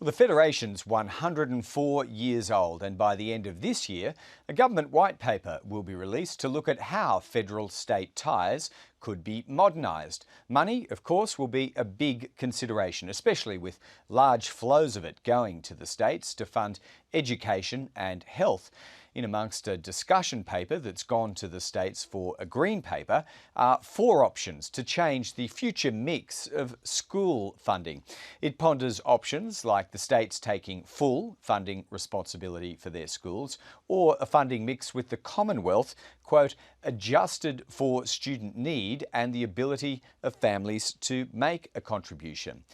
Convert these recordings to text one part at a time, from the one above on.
Well, the Federation's 104 years old, and by the end of this year, a government white paper will be released to look at how federal-state ties could be modernised. Money, of course, will be a big consideration, especially with large flows of it going to the states to fund education and health. In amongst a discussion paper that's gone to the states for a green paper are 4 options to change the future mix of school funding. It ponders options like the states taking full funding responsibility for their schools, or a funding mix with the Commonwealth, quote, adjusted for student need and the ability of families to make a contribution.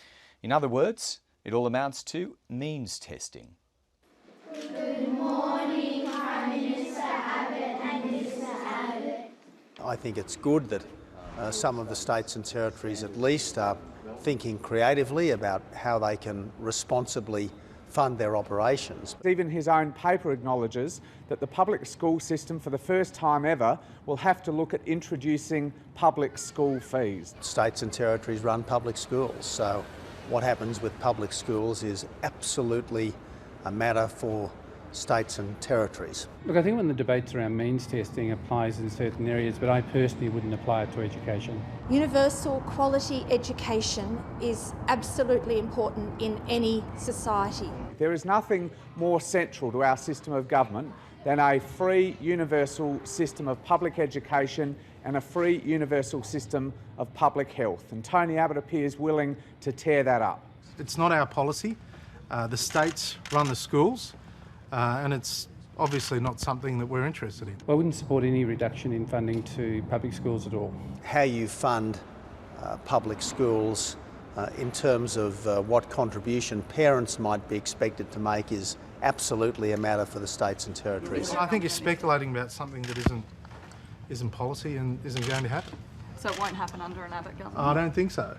In other words, it all amounts to means testing. Good morning, Prime Minister Abbott and Mr Abbott. I think it's good that some of the states and territories at least are thinking creatively about how they can responsibly fund their operations. Even his own paper acknowledges that the public school system, for the first time ever, will have to look at introducing public school fees. States and territories run public schools, so what happens with public schools is absolutely a matter for states and territories. Look, I think when the debates around means testing applies in certain areas, but I personally wouldn't apply it to education. Universal quality education is absolutely important in any society. There is nothing more central to our system of government than a free universal system of public education and a free universal system of public health. And Tony Abbott appears willing to tear that up. It's not our policy. The states run the schools, and it's obviously not something that we're interested in. I wouldn't support any reduction in funding to public schools at all. How you fund public schools in terms of what contribution parents might be expected to make is absolutely a matter for the states and territories. I think you're speculating about something that isn't policy and isn't going to happen. So it won't happen under an Abbott government? I don't think so.